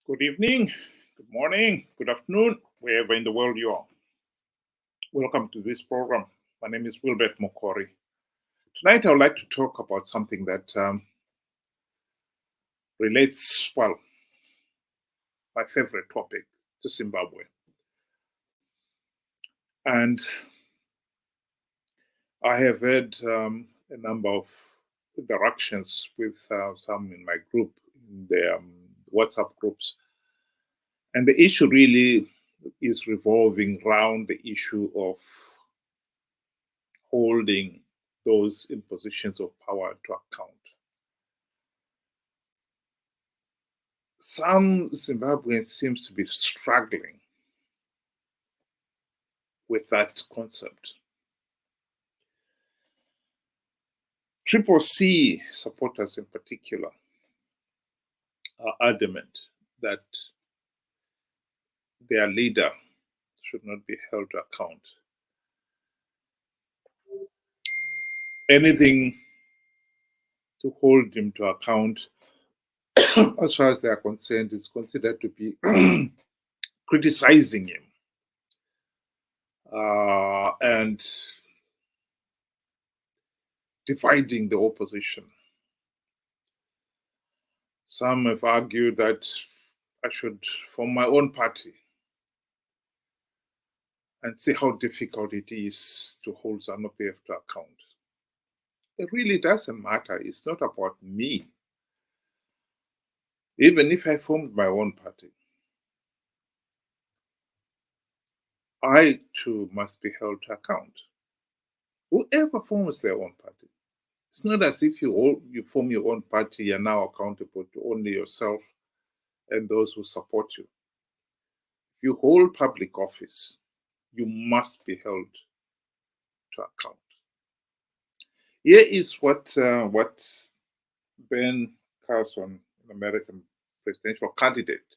Good evening, good morning, good afternoon, wherever in the world you are. Welcome to this program. My name is Wilbert Mokori. Tonight, I would like to talk about something that relates, well, my favorite topic to Zimbabwe. And I have had a number of interactions with some in my group, in the WhatsApp groups. And the issue really is revolving around the issue of holding those in positions of power to account. Some Zimbabweans seems to be struggling with that concept. Triple C supporters in particular are adamant that their leader should not be held to account. Anything to hold him to account, as far as they are concerned, is considered to be criticizing him and dividing the opposition. Some have argued that I should form my own party and see how difficult it is to hold Zanu PF to account. It really doesn't matter. It's not about me. Even if I formed my own party, I too must be held to account. Whoever forms their own party. It's not as if you form your own party, you're now accountable to only yourself and those who support you. If you hold public office, you must be held to account. Here is what Ben Carson, an American presidential candidate,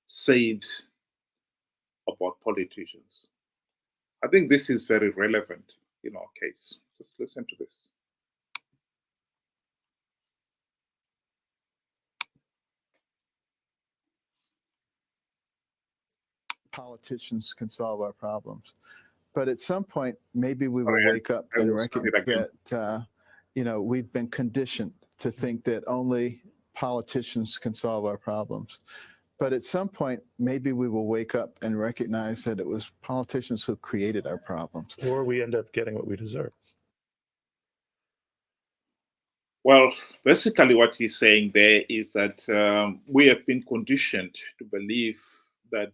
said about politicians. I think this is very relevant in our case. Just listen to this. Politicians can solve our problems. But at some point, maybe we will wake up and recognize that, we've been conditioned to think that only politicians can solve our problems. But at some point, maybe we will wake up and recognize that it was politicians who created our problems. Or we end up getting what we deserve. Well, basically what he's saying there is that we have been conditioned to believe that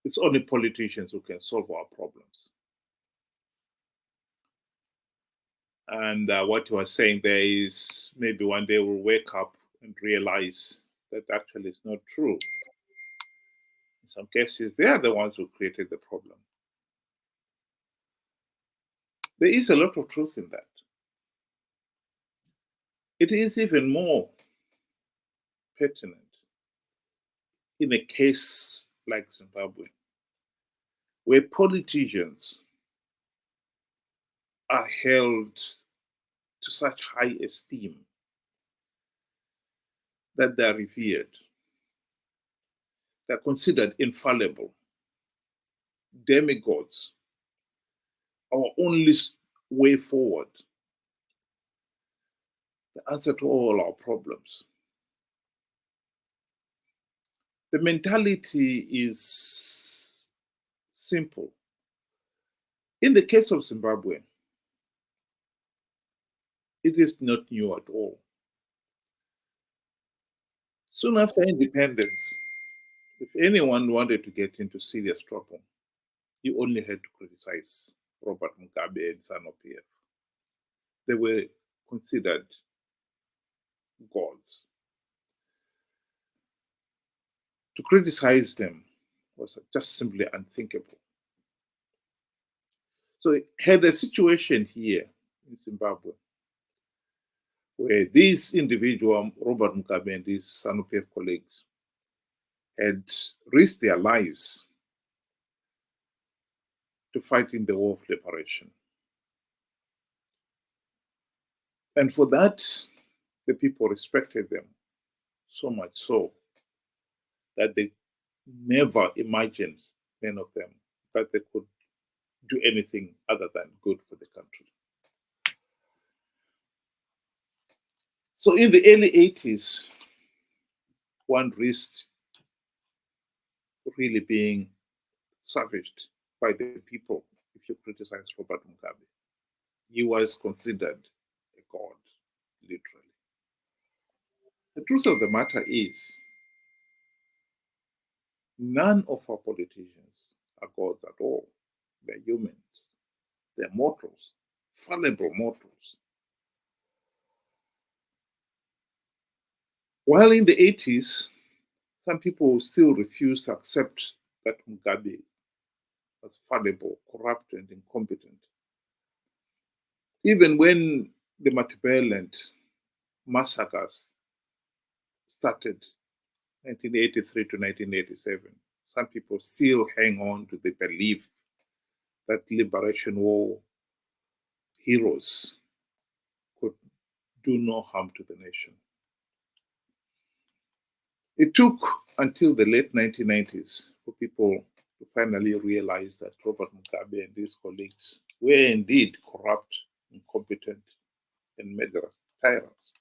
it's only politicians who can solve our problems. And what he was saying there is maybe one day we'll wake up and realize that actually it's not true. In some cases, they are the ones who created the problem. There is a lot of truth in that. It is even more pertinent in a case like Zimbabwe, where politicians are held to such high esteem that they're revered. They're considered infallible, demigods, our only way forward, the answer to all our problems. The mentality is simple. In the case of Zimbabwe, it is not new at all. Soon after independence, if anyone wanted to get into serious trouble, you only had to criticize Robert Mugabe and Zanu PF. They were considered gods. To criticize them was just simply unthinkable. So had a situation here in Zimbabwe where these individual, Robert Mugabe and his Zanu PF colleagues, had risked their lives to fight in the war of liberation. And for that, the people respected them, so much so that they never imagined, many of them, that they could do anything other than good for the country. So in the early 80s, one risked really being savaged by the people if you criticize Robert Mugabe. He was considered a god, literally. The truth of the matter is, none of our politicians are gods at all. They're humans. They're mortals, fallible mortals. While in the 80s, some people still refuse to accept that Mugabe was fallible, corrupt, and incompetent. Even when the Matabeleland massacres started 1983 to 1987, some people still hang on to the belief that Liberation War heroes could do no harm to the nation. It took until the late 1990s for people to finally realize that Robert Mugabe and his colleagues were indeed corrupt, incompetent, and murderous tyrants.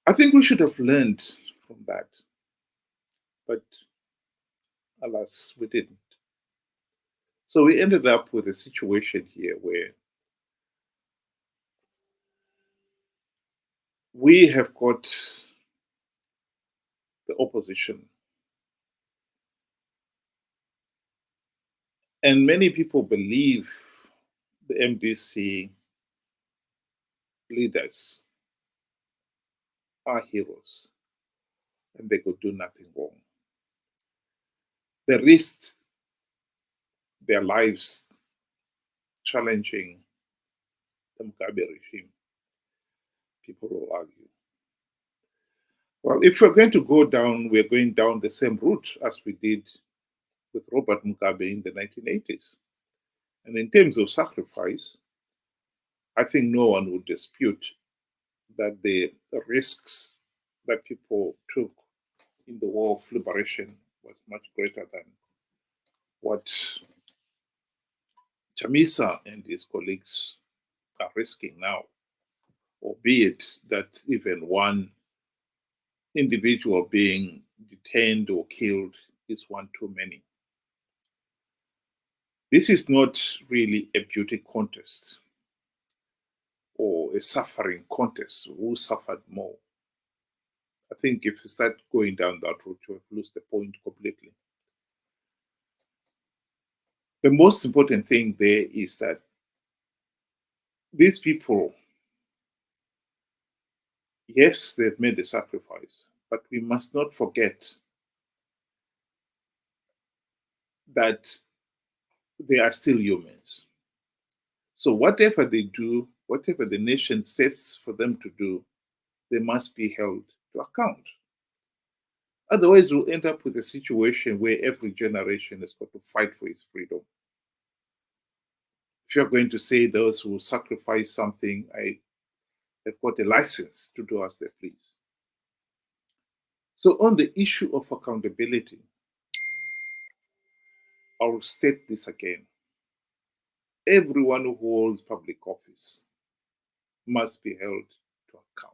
I think we should have learned from that, but alas, we didn't. So we ended up with a situation here where we have got the opposition. And many people believe the MDC leaders are heroes and they could do nothing wrong. They risked their lives challenging the Mugabe regime. People will argue. Well, if we're going to go down, we're going down the same route as we did with Robert Mugabe in the 1980s. And in terms of sacrifice, I think no one would dispute that the risks that people took in the war of liberation was much greater than what Chamisa and his colleagues are risking now, albeit that even one individual being detained or killed is one too many. This is not really a beauty contest or a suffering contest. Who suffered more? I think if you start going down that route, you have lost the point completely. The most important thing there is that these people, yes, they've made a sacrifice, but we must not forget that they are still humans. So whatever they do, whatever the nation sets for them to do, they must be held to account. Otherwise, we'll end up with a situation where every generation has got to fight for its freedom. If you're going to say those who sacrifice something, they've got a license to do as they please. So on the issue of accountability, I will state this again. Everyone who holds public office must be held to account.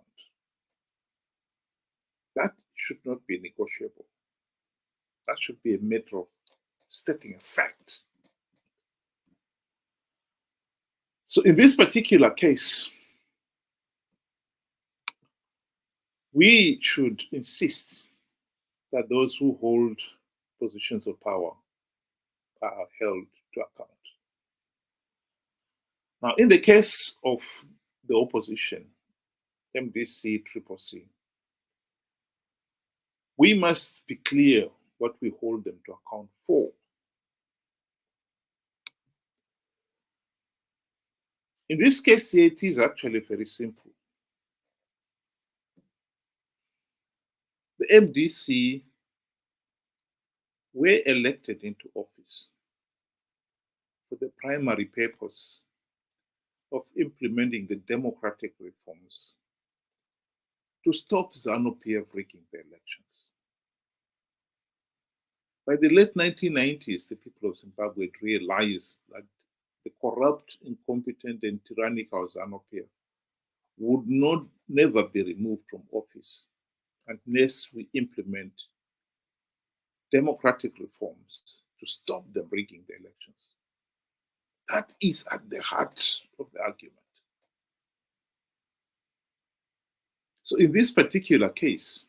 That should not be negotiable. That should be a matter of stating a fact. So in this particular case, we should insist that those who hold positions of power are held to account. Now, in the case of the opposition, MDC, CCC, we must be clear what we hold them to account for. In this case here, it is actually very simple. The MDC were elected into office for the primary purpose of implementing the democratic reforms to stop Zanu PF rigging the elections. By the late 1990s, the people of Zimbabwe had realized that the corrupt, incompetent, and tyrannical Zanu PF would never be removed from office unless we implement democratic reforms to stop them rigging the elections. That is at the heart of the argument. So in this particular case,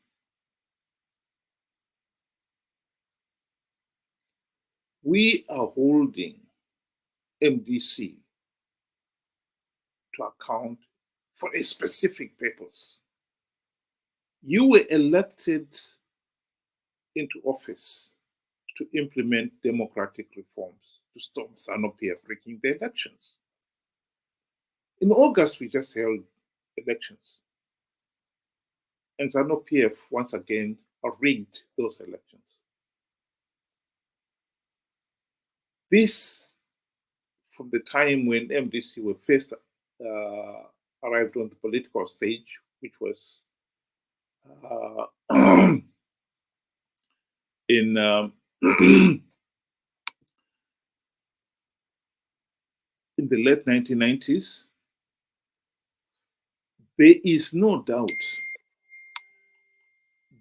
we are holding MDC to account for a specific purpose. You were elected into office to implement democratic reforms to stop Zanu PF rigging the elections. In August, we just held elections. And Zanu PF, once again, rigged those elections. This, from the time when MDC were first arrived on the political stage, which was in in the late 1990s, there is no doubt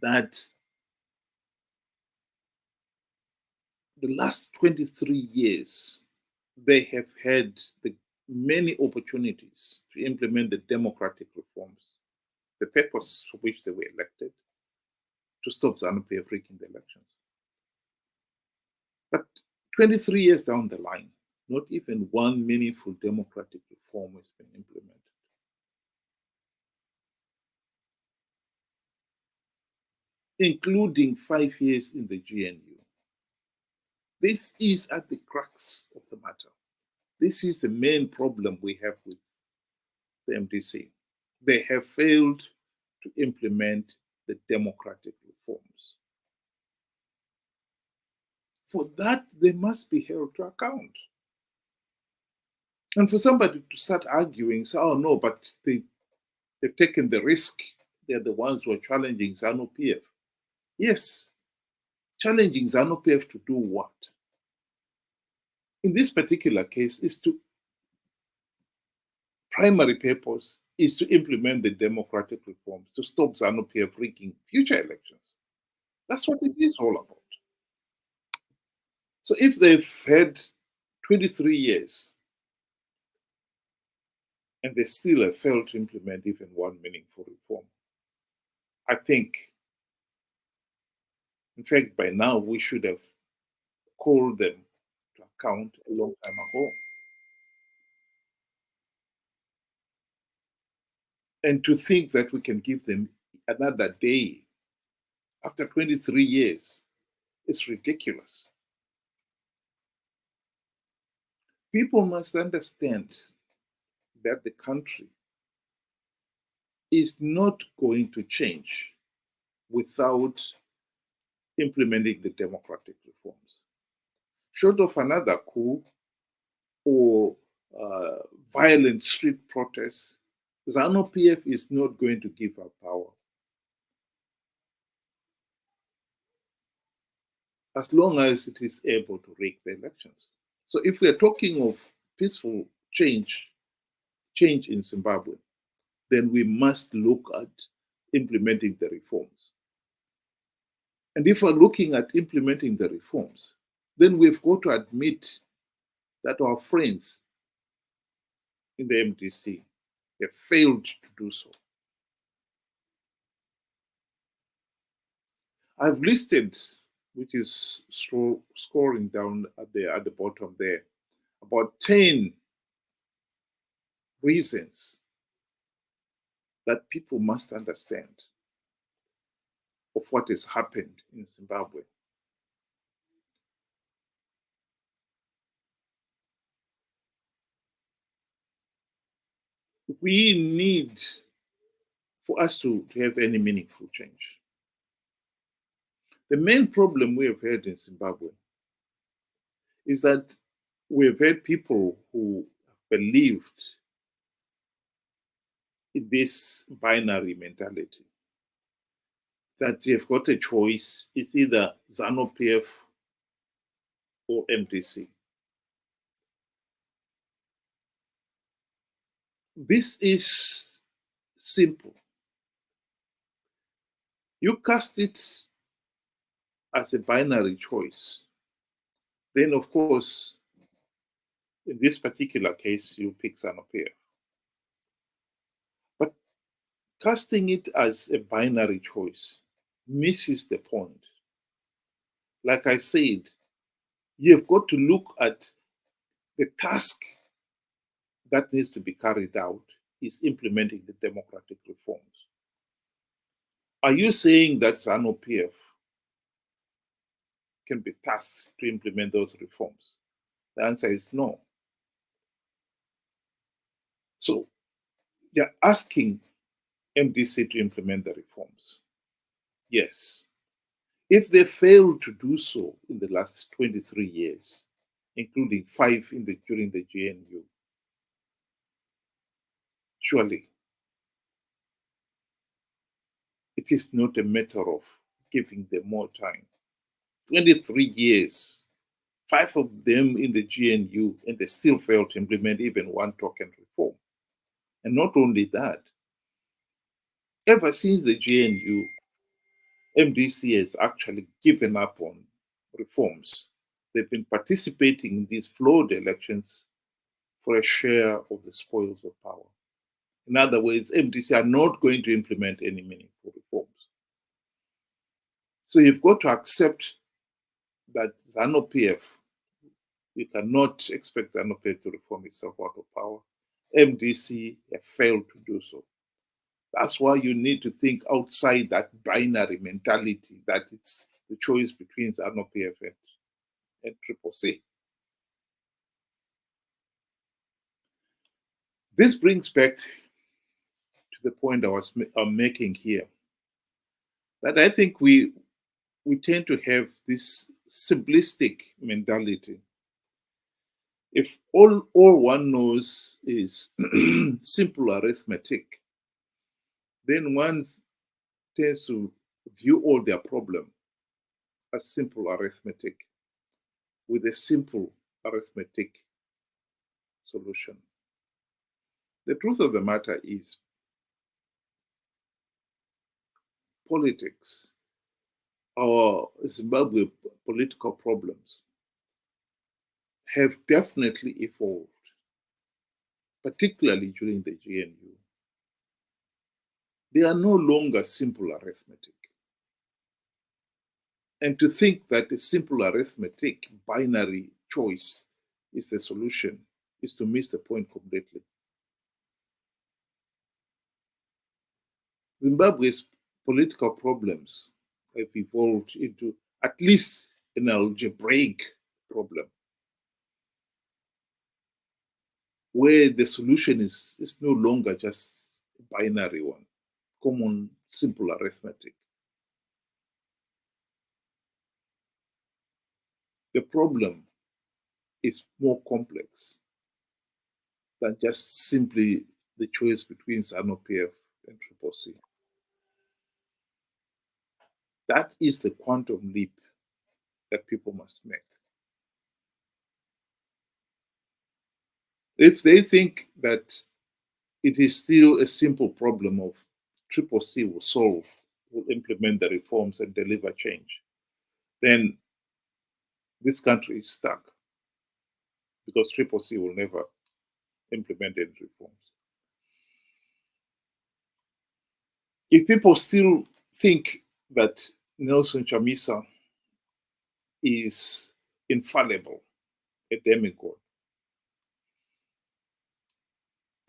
that the last 23 years, they have had many opportunities to implement the democratic reforms, the purpose for which they were elected, to stop Zanu PF rigging the elections. But 23 years down the line, not even one meaningful democratic reform has been implemented. Including 5 years in the GNU. This is at the crux of the matter. This is the main problem we have with the MDC. They have failed to implement the democratic reforms. For that, they must be held to account. And for somebody to start arguing, say, oh no, but they've taken the risk, they're the ones who are challenging Zanu PF. Yes, challenging Zanu PF to do what? In this particular case, primary purpose is to implement the democratic reforms to stop Zanu PF rigging future elections. That's what it is all about. So if they've had 23 years and they still have failed to implement even one meaningful reform, I think, in fact, by now we should have called them to account a long time ago. And to think that we can give them another day after 23 years is ridiculous. People must understand that the country is not going to change without implementing the democratic reforms. Short of another coup or violent street protests, Zanu PF is not going to give up power. As long as it is able to rig the elections. So if we are talking of peaceful change in Zimbabwe, then we must look at implementing the reforms. And if we're looking at implementing the reforms, then we've got to admit that our friends in the MDC have failed to do so. I've listed, which is scoring down at the bottom there, about 10 reasons that people must understand of what has happened in Zimbabwe. We need, for us to have any meaningful change, the main problem we have had in Zimbabwe is that we have had people who believed in this binary mentality. that you've got a choice. It's either Zanu PF or MDC. This is simple. You cast it as a binary choice. Then, of course, in this particular case, you pick Zanu PF. But casting it as a binary choice misses the point. Like I said, you've got to look at the task that needs to be carried out is implementing the democratic reforms. Are you saying that Zanu PF can be tasked to implement those reforms? The answer is no. So you're asking MDC to implement the reforms. Yes. If they fail to do so in the last 23 years, including 5 during the GNU, surely it is not a matter of giving them more time. 23 years, 5 of them in the GNU, and they still fail to implement even one token reform. And not only that, ever since the GNU, MDC has actually given up on reforms. They've been participating in these flawed elections for a share of the spoils of power. In other words, MDC are not going to implement any meaningful reforms. So you've got to accept that Zanu PF, you cannot expect Zanu PF to reform itself out of power. MDC have failed to do so. That's why you need to think outside that binary mentality that it's the choice between Zanu PF and CCC. This brings back to the point I'm making here, that I think we tend to have this simplistic mentality. If all one knows is simple arithmetic, then one tends to view all their problem as simple arithmetic with a simple arithmetic solution. The truth of the matter is politics, our Zimbabwe political problems have definitely evolved, particularly during the GNU. They are no longer simple arithmetic. And to think that a simple arithmetic binary choice is the solution is to miss the point completely. Zimbabwe's political problems have evolved into at least an algebraic problem, where the solution is no longer just a binary one, common simple arithmetic. The problem is more complex than just simply the choice between Zanu PF and CCC. That is the quantum leap that people must make. If they think that it is still a simple problem of CCC will implement the reforms and deliver change, then this country is stuck, because CCC will never implement any reforms. If people still think that Nelson Chamisa is infallible, a demigod,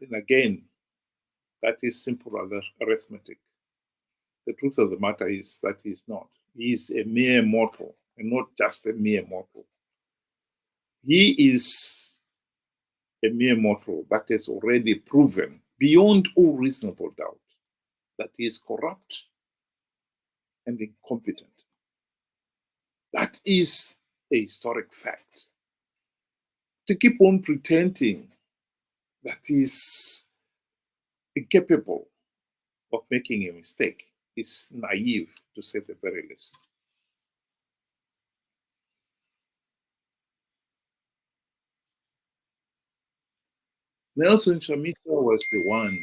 then again, that is simple arithmetic. The truth of the matter is that he's not. He is a mere mortal, and not just a mere mortal. He is a mere mortal that has already proven beyond all reasonable doubt that he is corrupt and incompetent. That is a historic fact. To keep on pretending that he is incapable of making a mistake is naive to say the very least. Nelson Chamisa was the one.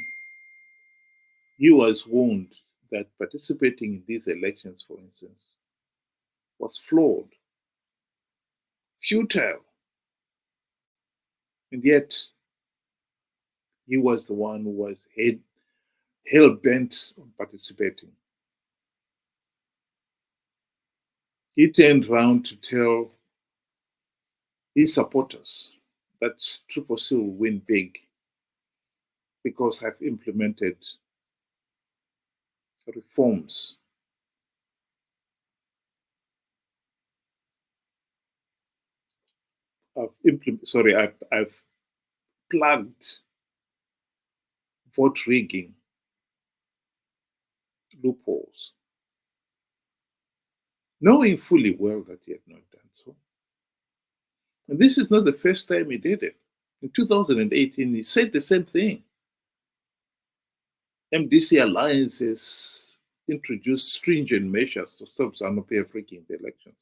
He was warned that participating in these elections, for instance, was flawed, futile, and yet he was the one who was hell-bent on participating. He turned around to tell his supporters that Triple C will win big because I've implemented reforms. I've plugged vote rigging loopholes, knowing fully well that he had not done so. And this is not the first time he did it. In 2018, he said the same thing. MDC alliances introduced stringent measures to stop Zanu PF rigging the elections.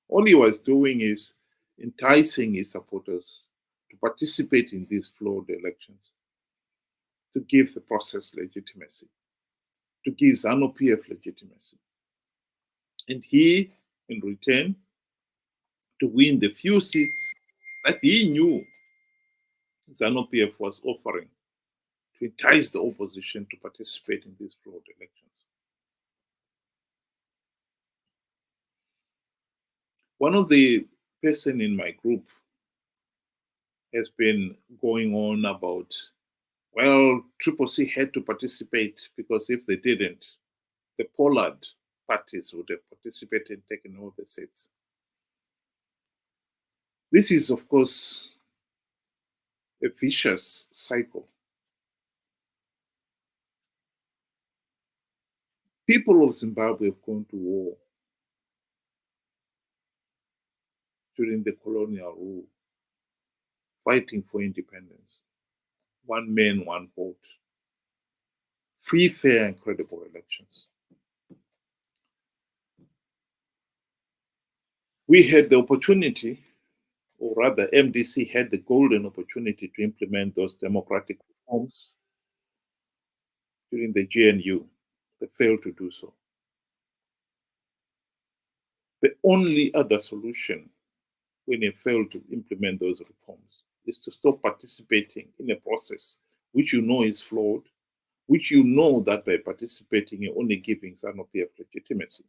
All he was doing is enticing his supporters to participate in these flawed elections, to give the process legitimacy, to give Zanu PF legitimacy. And he, in return, to win the few seats that he knew Zanu PF was offering, to entice the opposition to participate in these flawed elections. One of the person in my group has been going on about, well, Triple C had to participate because if they didn't, the Pollard parties would have participated and taken all the seats. This is, of course, a vicious cycle. People of Zimbabwe have gone to war during the colonial rule, fighting for independence. One man, one vote. Free, fair, and credible elections. We had the opportunity, or rather MDC had the golden opportunity to implement those democratic reforms during the GNU. They failed to do so. The only other solution when they fail to implement those reforms is to stop participating in a process which you know is flawed, which you know that by participating you're only giving Zanu PF legitimacy.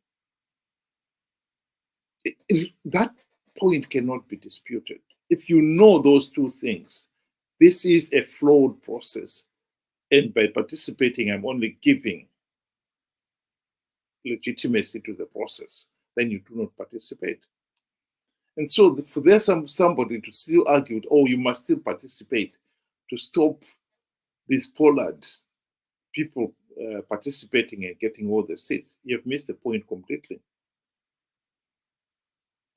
That point cannot be disputed. If you know those two things, this is a flawed process, and by participating I'm only giving legitimacy to the process, then you do not participate. And so for there somebody to still argue, oh, you must still participate to stop these Pollard people participating and getting all the seats, you have missed the point completely.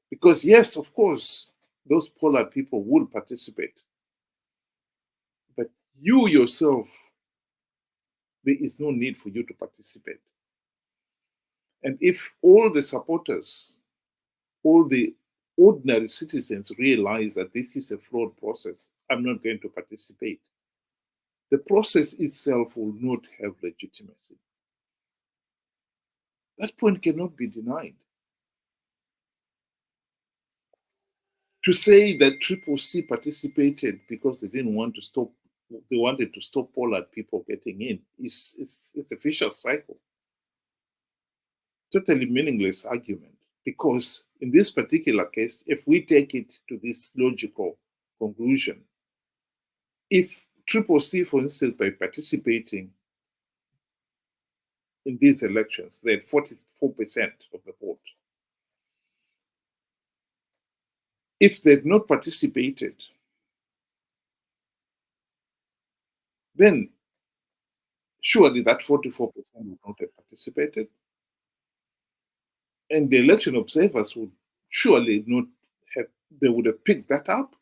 Because yes, of course, those Pollard people will participate. But you yourself, there is no need for you to participate. And if all the supporters, all the ordinary citizens realize that this is a flawed process, I'm not going to participate, the process itself will not have legitimacy. That point cannot be denied. To say that Triple C participated because they didn't want to stop, they wanted to stop Pollard people getting in, it's a vicious cycle. Totally meaningless argument. Because in this particular case, if we take it to this logical conclusion, if Triple C, for instance, by participating in these elections, they had 44% of the vote. If they had not participated, then surely that 44% would not have participated. And the election observers would surely not have, they would have picked that up.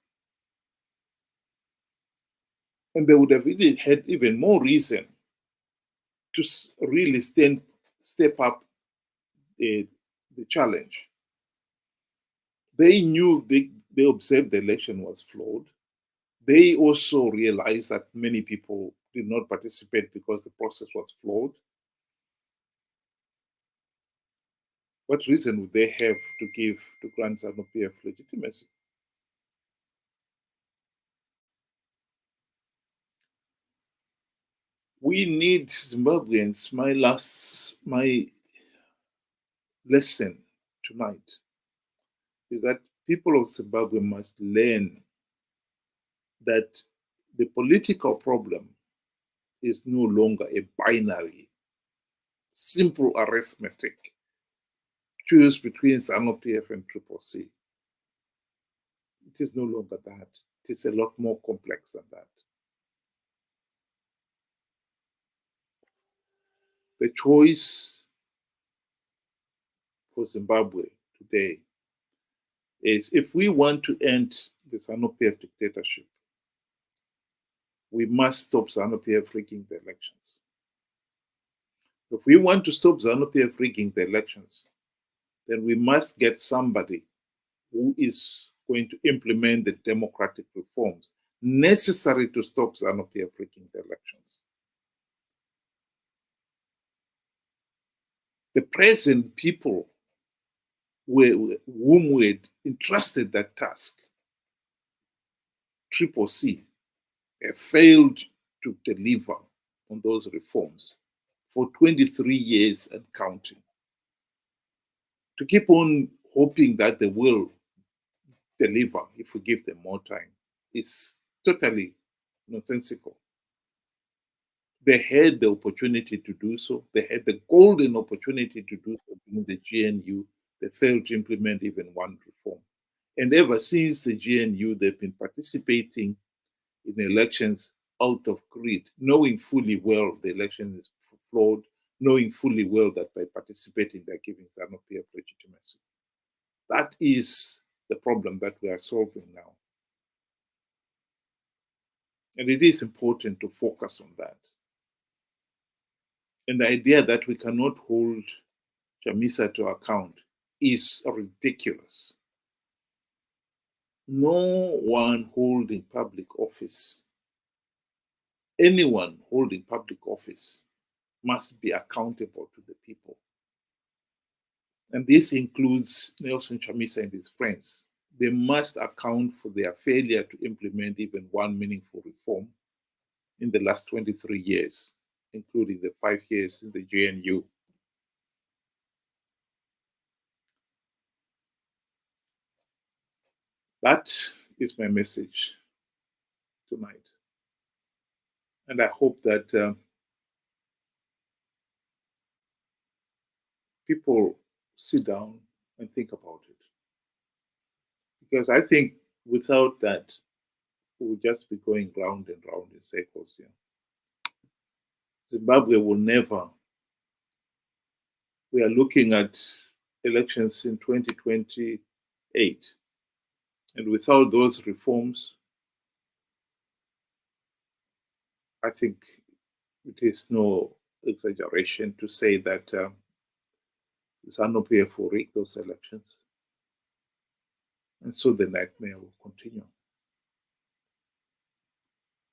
And they would have really had even more reason to really step up the challenge. They knew they observed the election was flawed. They also realized that many people did not participate because the process was flawed. What reason would they have to give to grant Zanu PF legitimacy? We need Zimbabweans. My lesson tonight is that people of Zimbabwe must learn that the political problem is no longer a binary, simple arithmetic. Choose between Zanu PF and Triple C. It is no longer that. It is a lot more complex than that. The choice for Zimbabwe today is, if we want to end the Zanu PF dictatorship, we must stop Zanu PF rigging the elections. If we want to stop Zanu PF rigging the elections, then we must get somebody who is going to implement the democratic reforms necessary to stop Zanu PF rigging the elections. The present people whom we had entrusted that task, Triple C, have failed to deliver on those reforms for 23 years and counting. To keep on hoping that they will deliver if we give them more time is totally nonsensical. They had the opportunity to do so. They had the golden opportunity to do so in the GNU. They failed to implement even one reform. And ever since the GNU, they've been participating in elections out of greed, knowing fully well the election is flawed, knowing fully well that by participating, they're giving Zanu PF legitimacy. That is the problem that we are solving now. And it is important to focus on that. And the idea that we cannot hold Chamisa to account is ridiculous. No one holding public office, anyone holding public office, must be accountable to the people. And this includes Nelson Chamisa and his friends. They must account for their failure to implement even one meaningful reform in the last 23 years, including the 5 years in the GNU. That is my message tonight. And I hope that people sit down and think about it. Because I think without that, we'll just be going round and round in circles here. Zimbabwe will never. We are looking at elections in 2028. And without those reforms, I think it is no exaggeration to say that Zanu PF will rig those elections. And so the nightmare will continue.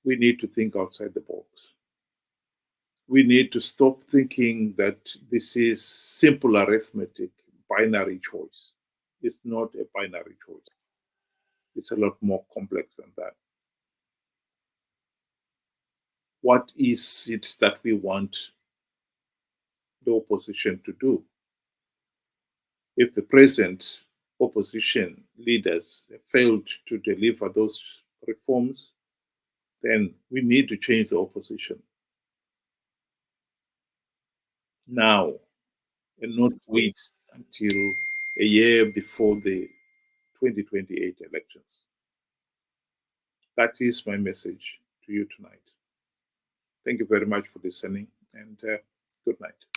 We need to think outside the box. We need to stop thinking that this is simple arithmetic, binary choice. It's not a binary choice. It's a lot more complex than that. What is it that we want the opposition to do? If the present opposition leaders have failed to deliver those reforms, then we need to change the opposition now and not wait until a year before the 2028 elections. That is my message to you tonight. Thank you very much for listening, and good night.